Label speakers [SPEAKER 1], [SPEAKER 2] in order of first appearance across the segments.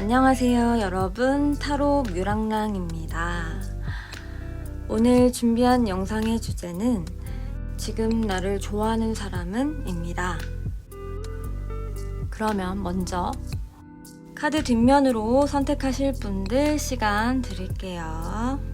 [SPEAKER 1] 안녕하세요 여러분, 타로 뮤랑랑입니다. 오늘 준비한 영상의 주제는 지금 나를 좋아하는 사람은 입니다. 그러면 먼저 카드 뒷면으로 선택하실 분들 시간 드릴게요.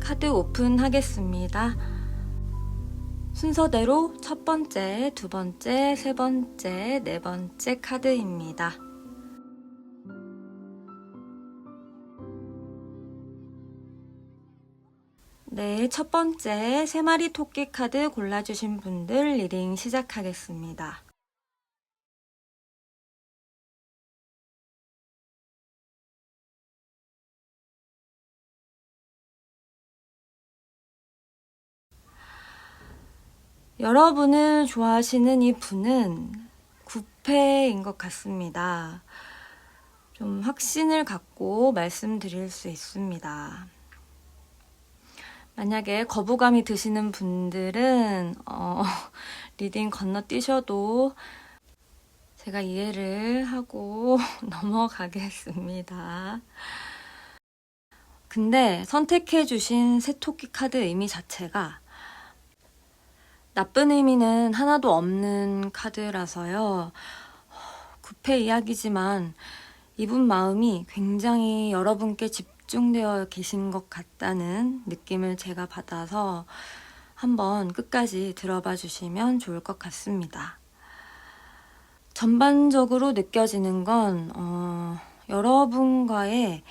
[SPEAKER 1] 카드 오픈하겠습니다. 순서대로 첫 번째, 두 번째, 세 번째, 네 번째 카드입니다. 네, 첫 번째 3마리 토끼 카드 골라주신 분들 리딩 시작하겠습니다. 여러분을 좋아하시는 이 분은 9패인 것 같습니다. 좀 확신을 갖고 말씀드릴 수 있습니다. 만약에 거부감이 드시는 분들은 리딩 건너뛰셔도 제가 이해를 하고 넘어가겠습니다. 근데 선택해주신 새 토끼 카드 의미 자체가 나쁜 의미는 하나도 없는 카드라서요. 9패 이야기지만 이분 마음이 굉장히 여러분께 집중되어 계신 것 같다는 느낌을 제가 받아서 한번 끝까지 들어봐 주시면 좋을 것 같습니다. 전반적으로 느껴지는 건 여러분과의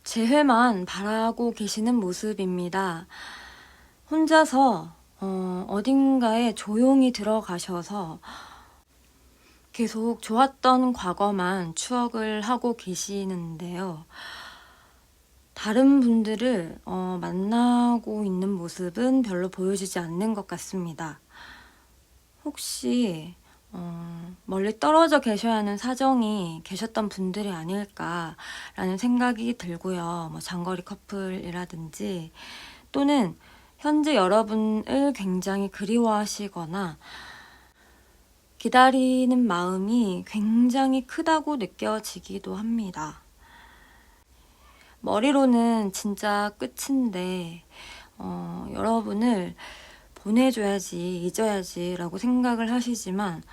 [SPEAKER 1] 재회만 바라고 계시는 모습입니다. 혼자서 어딘가에 조용히 들어가셔서 계속 좋았던 과거만 추억을 하고 계시는데요. 다른 분들을 만나고 있는 모습은 별로 보여지지 않는 것 같습니다. 혹시 멀리 떨어져 계셔야 하는 사정이 계셨던 분들이 아닐까라는 생각이 들고요. 장거리 커플이라든지 또는 현재 여러분을 굉장히 그리워하시거나 기다리는 마음이 굉장히 크다고 느껴지기도 합니다. 머리로는 진짜 끝인데 여러분을 보내줘야지, 잊어야지 라고 생각을 하시지만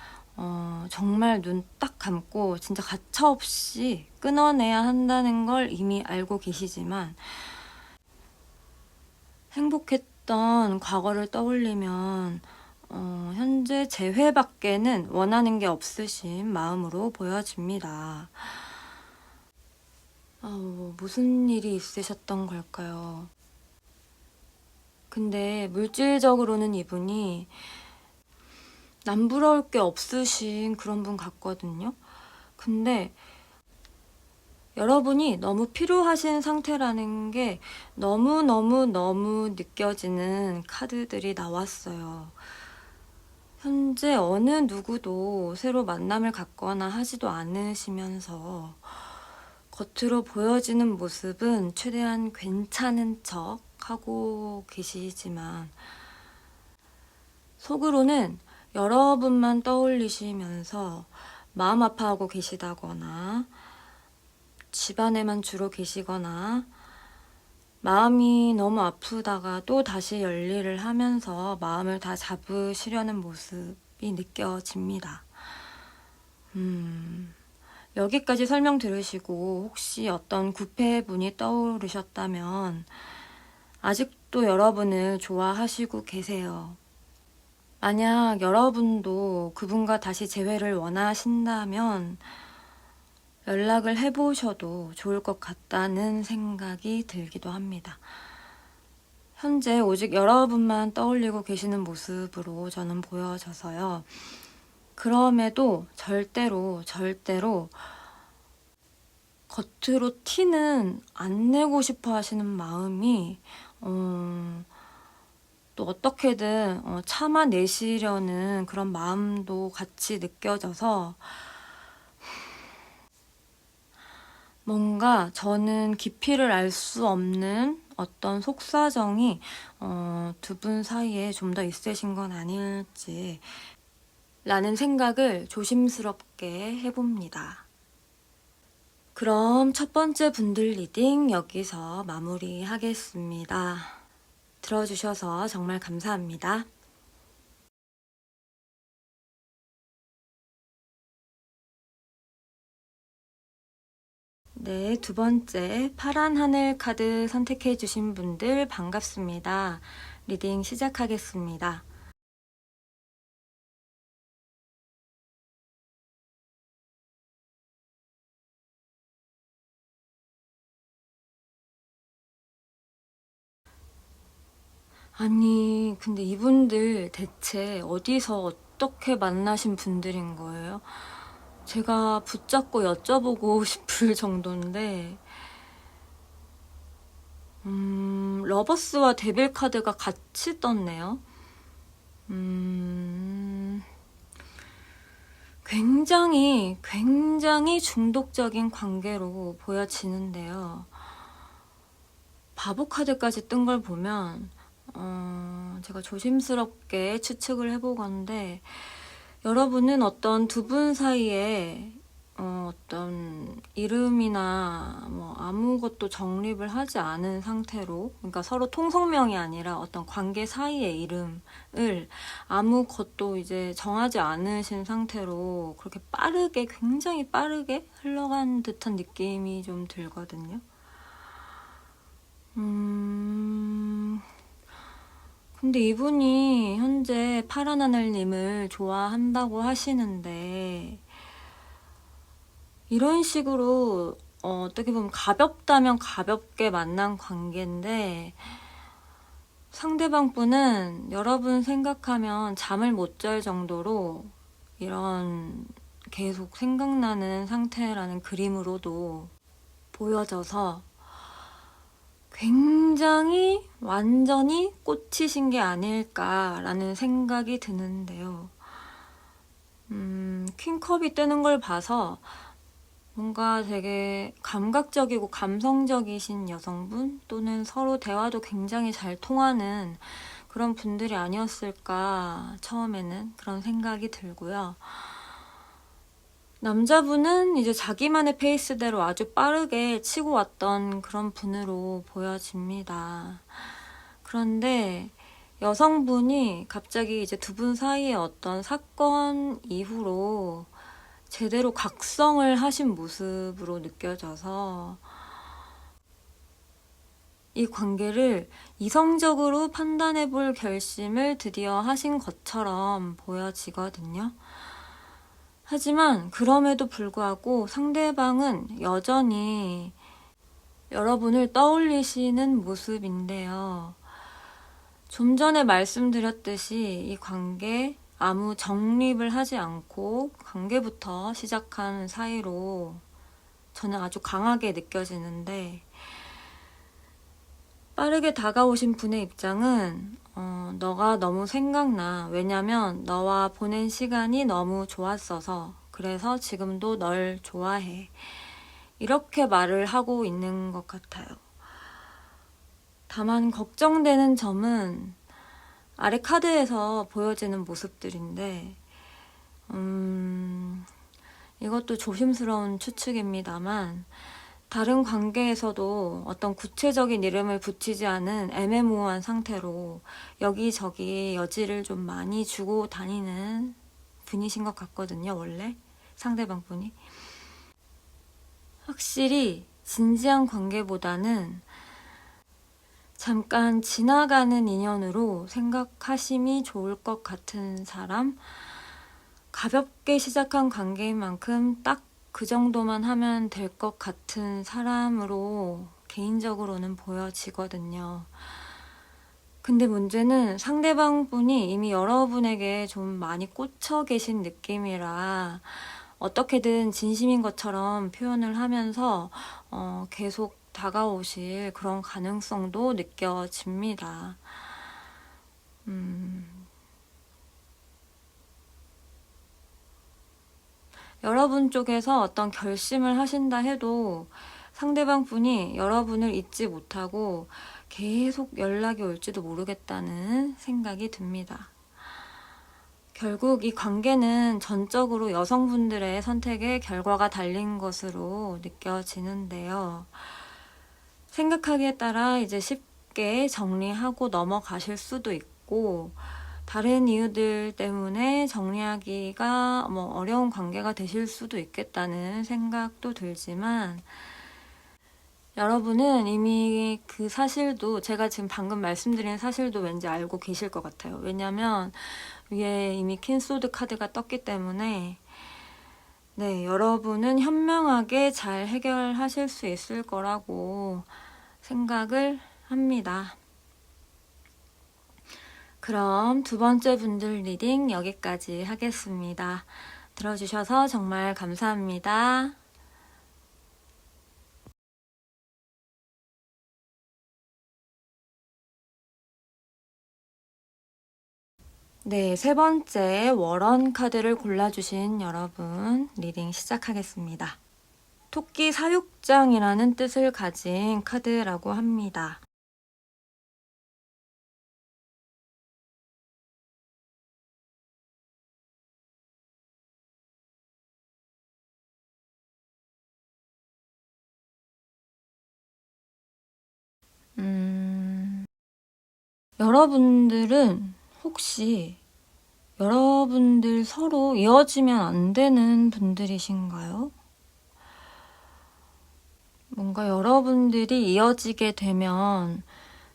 [SPEAKER 1] 정말 눈 딱 감고 진짜 가차없이 끊어내야 한다는 걸 이미 알고 계시지만 행복했던 과거를 떠올리면 현재 재회밖에는 원하는 게 없으신 마음으로 보여집니다. 무슨 일이 있으셨던 걸까요? 근데 물질적으로는 이분이 남부러울 게 없으신 그런 분 같거든요. 근데 여러분이 너무 필요하신 상태라는 게 너무 느껴지는 카드들이 나왔어요. 현재 어느 누구도 새로 만남을 갖거나 하지도 않으시면서 겉으로 보여지는 모습은 최대한 괜찮은 척 하고 계시지만 속으로는 여러분만 떠올리시면서 마음 아파하고 계시다거나 집안에만 주로 계시거나 마음이 너무 아프다가 또 다시 열일을 하면서 마음을 다 잡으시려는 모습이 느껴집니다. 여기까지 설명 들으시고 혹시 어떤 구패분이 떠오르셨다면 아직도 여러분을 좋아하시고 계세요. 만약 여러분도 그분과 다시 재회를 원하신다면 연락을 해보셔도 좋을 것 같다는 생각이 들기도 합니다. 현재 오직 여러분만 떠올리고 계시는 모습으로 저는 보여져서요. 그럼에도 절대로 겉으로 티는 안 내고 싶어 하시는 마음이 또 어떻게든 참아내시려는 그런 마음도 같이 느껴져서 뭔가 저는 깊이를 알 수 없는 어떤 속사정이 두 분 사이에 좀 더 있으신 건 아닐지 라는 생각을 조심스럽게 해봅니다. 그럼 첫 번째 분들 리딩 여기서 마무리하겠습니다. 들어주셔서 정말 감사합니다. 네, 두 번째 파란 하늘 카드 선택해 주신 분들 반갑습니다. 리딩 시작하겠습니다. 아니, 근데 이분들 대체 어디서 어떻게 만나신 분들인 거예요? 제가 붙잡고 여쭤보고 싶을 정도인데 러버스와 데빌 카드가 같이 떴네요. 굉장히 중독적인 관계로 보여지는데요. 바보 카드까지 뜬 걸 보면 제가 조심스럽게 추측을 해보건데 여러분은 어떤 두 분 사이에 어떤 이름이나 뭐 아무것도 정립을 하지 않은 상태로, 그러니까 서로 통성명이 아니라 어떤 관계 사이의 이름을 아무것도 이제 정하지 않으신 상태로 그렇게 굉장히 빠르게 흘러간 듯한 느낌이 좀 들거든요. 근데 이분이 현재 파란 하늘님을 좋아한다고 하시는데 이런 식으로 어떻게 보면 가볍다면 가볍게 만난 관계인데 상대방 분은 여러분 생각하면 잠을 못 잘 정도로 이런 계속 생각나는 상태라는 그림으로도 보여져서 굉장히 완전히 꽂히신 게 아닐까라는 생각이 드는데요. 퀸컵이 뜨는 걸 봐서 뭔가 되게 감각적이고 감성적이신 여성분 또는 서로 대화도 굉장히 잘 통하는 그런 분들이 아니었을까 처음에는 그런 생각이 들고요. 남자분은 이제 자기만의 페이스대로 아주 빠르게 치고 왔던 그런 분으로 보여집니다. 그런데 여성분이 갑자기 이제 두 분 사이의 어떤 사건 이후로 제대로 각성을 하신 모습으로 느껴져서 이 관계를 이성적으로 판단해 볼 결심을 드디어 하신 것처럼 보여지거든요. 하지만 그럼에도 불구하고 상대방은 여전히 여러분을 떠올리시는 모습인데요. 좀 전에 말씀드렸듯이 이 관계 아무 정립을 하지 않고 관계부터 시작한 사이로 저는 아주 강하게 느껴지는데 빠르게 다가오신 분의 입장은 너가 너무 생각나. 왜냐면 너와 보낸 시간이 너무 좋았어서 그래서 지금도 널 좋아해. 이렇게 말을 하고 있는 것 같아요. 다만 걱정되는 점은 아래 카드에서 보여지는 모습들인데 이것도 조심스러운 추측입니다만 다른 관계에서도 어떤 구체적인 이름을 붙이지 않은 애매모호한 상태로 여기저기 여지를 좀 많이 주고 다니는 분이신 것 같거든요, 원래 상대방 분이. 확실히 진지한 관계보다는 잠깐 지나가는 인연으로 생각하심이 좋을 것 같은 사람, 가볍게 시작한 관계인 만큼 딱 그 정도만 하면 될 것 같은 사람으로 개인적으로는 보여지거든요. 근데 문제는 상대방 분이 이미 여러분에게 좀 많이 꽂혀 계신 느낌이라 어떻게든 진심인 것처럼 표현을 하면서 계속 다가오실 그런 가능성도 느껴집니다. 여러분 쪽에서 어떤 결심을 하신다 해도 상대방 분이 여러분을 잊지 못하고 계속 연락이 올지도 모르겠다는 생각이 듭니다. 결국 이 관계는 전적으로 여성분들의 선택에 결과가 달린 것으로 느껴지는데요. 생각하기에 따라 이제 쉽게 정리하고 넘어가실 수도 있고, 다른 이유들 때문에 정리하기가 어려운 관계가 되실 수도 있겠다는 생각도 들지만, 여러분은 이미 그 사실도, 제가 지금 방금 말씀드린 사실도 왠지 알고 계실 것 같아요. 왜냐면 위에 이미 퀸소드 카드가 떴기 때문에 네, 여러분은 현명하게 잘 해결하실 수 있을 거라고 생각을 합니다. 그럼 두 번째 분들 리딩 여기까지 하겠습니다. 들어주셔서 정말 감사합니다. 네, 세 번째 월원 카드를 골라주신 여러분 리딩 시작하겠습니다. 토끼 사육장이라는 뜻을 가진 카드라고 합니다. 여러분들은 혹시 여러분들 서로 이어지면 안 되는 분들이신가요? 뭔가 여러분들이 이어지게 되면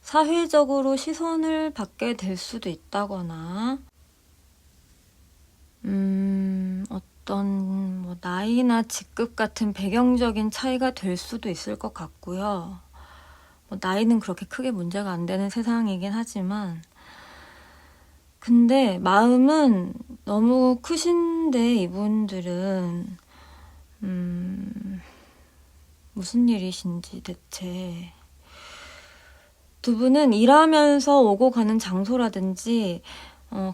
[SPEAKER 1] 사회적으로 시선을 받게 될 수도 있다거나 어떤 나이나 직급 같은 배경적인 차이가 될 수도 있을 것 같고요. 나이는 그렇게 크게 문제가 안 되는 세상이긴 하지만 근데 마음은 너무 크신데 이분들은 무슨 일이신지 대체. 두 분은 일하면서 오고 가는 장소라든지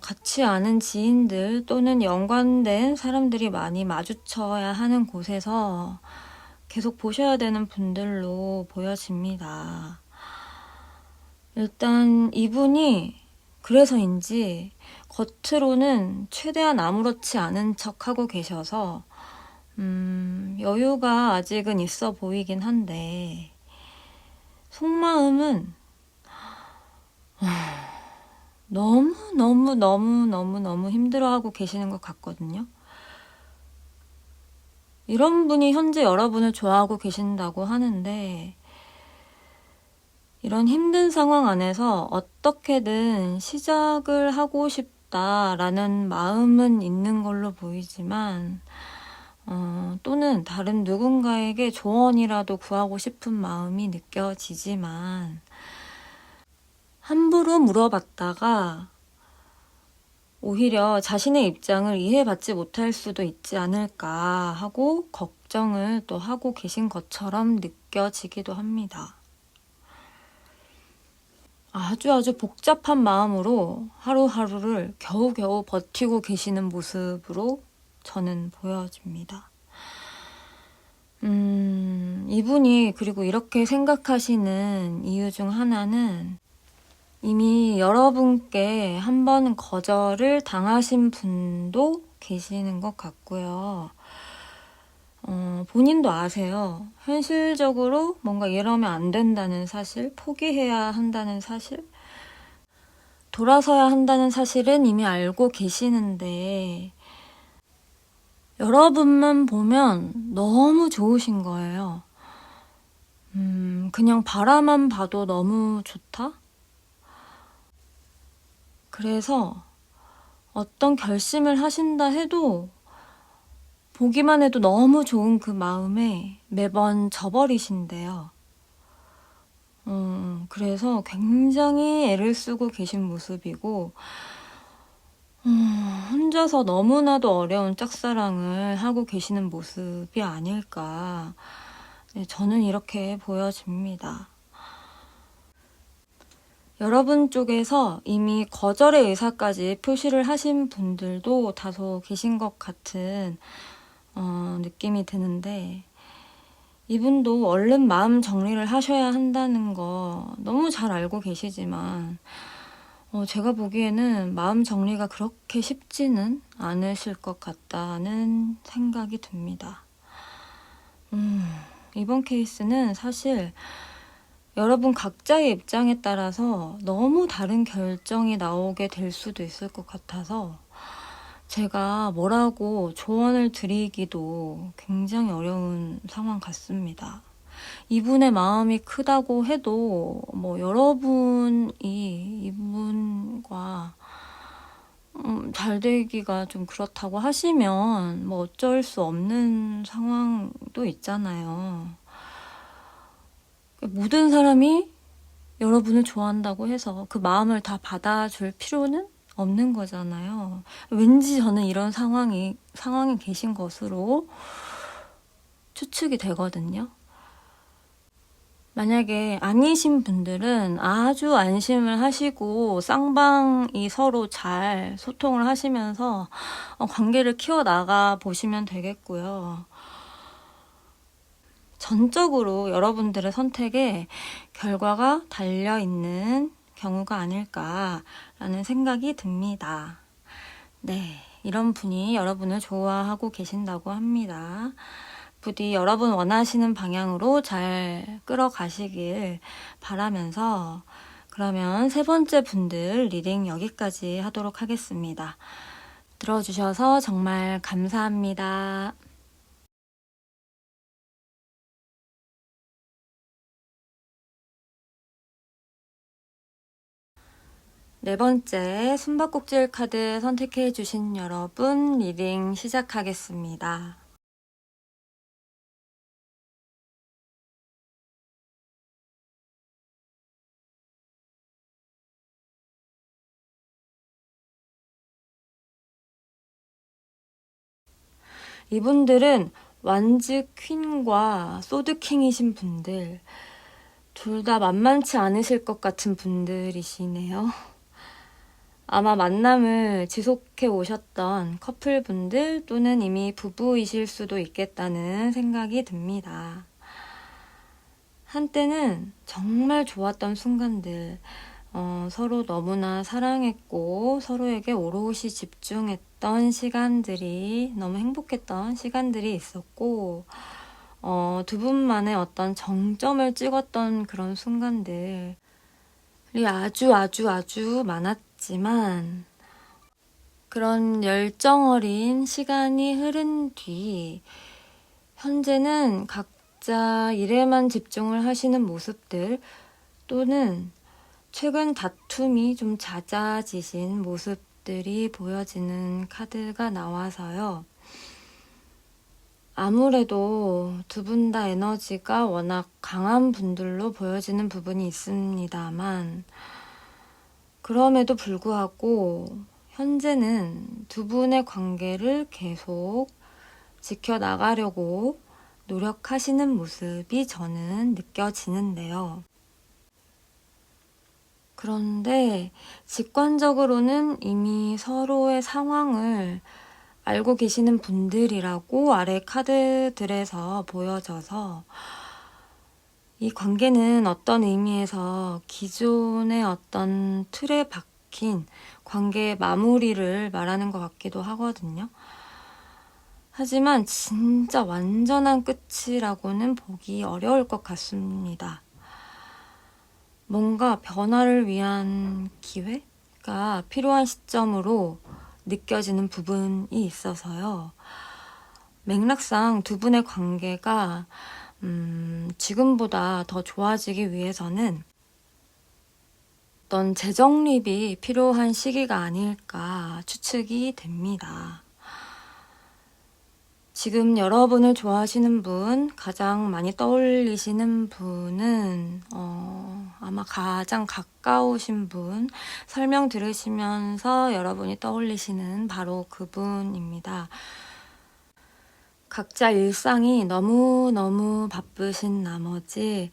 [SPEAKER 1] 같이 아는 지인들 또는 연관된 사람들이 많이 마주쳐야 하는 곳에서 계속 보셔야 되는 분들로 보여집니다. 일단 이분이 그래서인지 겉으로는 최대한 아무렇지 않은 척하고 계셔서 여유가 아직은 있어 보이긴 한데 속마음은 너무 힘들어하고 계시는 것 같거든요. 이런 분이 현재 여러분을 좋아하고 계신다고 하는데 이런 힘든 상황 안에서 어떻게든 시작을 하고 싶다라는 마음은 있는 걸로 보이지만 또는 다른 누군가에게 조언이라도 구하고 싶은 마음이 느껴지지만 함부로 물어봤다가 오히려 자신의 입장을 이해받지 못할 수도 있지 않을까 하고 걱정을 또 하고 계신 것처럼 느껴지기도 합니다. 아주 복잡한 마음으로 하루하루를 겨우겨우 버티고 계시는 모습으로 저는 보여집니다. 이분이 그리고 이렇게 생각하시는 이유 중 하나는 이미 여러분께 한번 거절을 당하신 분도 계시는 것 같고요. 본인도 아세요. 현실적으로 뭔가 이러면 안 된다는 사실, 포기해야 한다는 사실, 돌아서야 한다는 사실은 이미 알고 계시는데, 여러분만 보면 너무 좋으신 거예요. 그냥 바라만 봐도 너무 좋다? 그래서 어떤 결심을 하신다 해도 보기만 해도 너무 좋은 그 마음에 매번 져버리신대요. 그래서 굉장히 애를 쓰고 계신 모습이고, 혼자서 너무나도 어려운 짝사랑을 하고 계시는 모습이 아닐까. 네, 저는 이렇게 보여집니다. 여러분 쪽에서 이미 거절의 의사까지 표시를 하신 분들도 다소 계신 것 같은 느낌이 드는데, 이분도 얼른 마음 정리를 하셔야 한다는 거 너무 잘 알고 계시지만 제가 보기에는 마음 정리가 그렇게 쉽지는 않으실 것 같다는 생각이 듭니다. 이번 케이스는 사실 여러분 각자의 입장에 따라서 너무 다른 결정이 나오게 될 수도 있을 것 같아서 제가 뭐라고 조언을 드리기도 굉장히 어려운 상황 같습니다. 이분의 마음이 크다고 해도 여러분이 이분과 잘 되기가 좀 그렇다고 하시면 어쩔 수 없는 상황도 있잖아요. 모든 사람이 여러분을 좋아한다고 해서 그 마음을 다 받아줄 필요는 없는 거잖아요. 왠지 저는 이런 상황에 계신 것으로 추측이 되거든요. 만약에 아니신 분들은 아주 안심을 하시고 쌍방이 서로 잘 소통을 하시면서 관계를 키워나가 보시면 되겠고요. 전적으로 여러분들의 선택에 결과가 달려있는 경우가 아닐까라는 생각이 듭니다. 네, 이런 분이 여러분을 좋아하고 계신다고 합니다. 부디 여러분 원하시는 방향으로 잘 끌어가시길 바라면서 그러면 세 번째 분들 리딩 여기까지 하도록 하겠습니다. 들어주셔서 정말 감사합니다. 네 번째 숨바꼭질 카드 선택해 주신 여러분 리딩 시작하겠습니다. 이분들은 완즈 퀸과 소드 킹이신 분들, 둘 다 만만치 않으실 것 같은 분들이시네요. 아마 만남을 지속해 오셨던 커플분들 또는 이미 부부이실 수도 있겠다는 생각이 듭니다. 한때는 정말 좋았던 순간들, 서로 너무나 사랑했고 서로에게 오롯이 집중했던 시간들이 너무 행복했던 시간들이 있었고 두 분만의 어떤 정점을 찍었던 그런 순간들이 아주 많았지만 그런 열정 어린 시간이 흐른 뒤 현재는 각자 일에만 집중을 하시는 모습들 또는 최근 다툼이 좀 잦아지신 모습들이 보여지는 카드가 나와서요. 아무래도 두 분 다 에너지가 워낙 강한 분들로 보여지는 부분이 있습니다만 그럼에도 불구하고 현재는 두 분의 관계를 계속 지켜나가려고 노력하시는 모습이 저는 느껴지는데요. 그런데 직관적으로는 이미 서로의 상황을 알고 계시는 분들이라고 아래 카드들에서 보여져서 이 관계는 어떤 의미에서 기존의 어떤 틀에 박힌 관계의 마무리를 말하는 것 같기도 하거든요. 하지만 진짜 완전한 끝이라고는 보기 어려울 것 같습니다. 뭔가 변화를 위한 기회가 필요한 시점으로 느껴지는 부분이 있어서요. 맥락상 두 분의 관계가 지금보다 더 좋아지기 위해서는 어떤 재정립이 필요한 시기가 아닐까 추측이 됩니다. 지금 여러분을 좋아하시는 분, 가장 많이 떠올리시는 분은 아마 가장 가까우신 분, 설명 들으시면서 여러분이 떠올리시는 바로 그분입니다. 각자 일상이 너무너무 바쁘신 나머지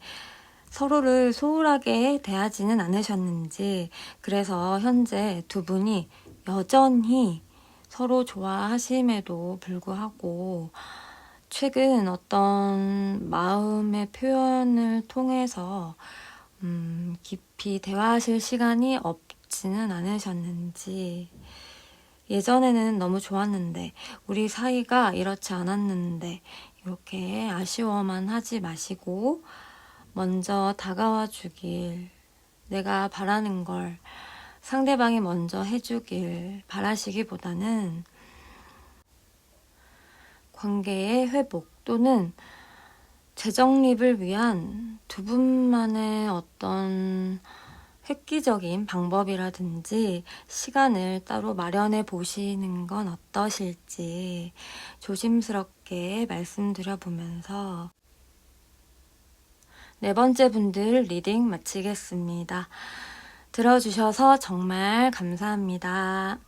[SPEAKER 1] 서로를 소홀하게 대하지는 않으셨는지, 그래서 현재 두 분이 여전히 서로 좋아하심에도 불구하고 최근 어떤 마음의 표현을 통해서 깊이 대화하실 시간이 없지는 않으셨는지, 예전에는 너무 좋았는데 우리 사이가 이렇지 않았는데 이렇게 아쉬워만 하지 마시고 먼저 다가와 주길, 내가 바라는 걸 상대방이 먼저 해주길 바라시기보다는 관계의 회복 또는 재정립을 위한 두 분만의 어떤 획기적인 방법이라든지 시간을 따로 마련해 보시는 건 어떠실지 조심스럽게 말씀드려 보면서 네 번째 분들 리딩 마치겠습니다. 들어주셔서 정말 감사합니다.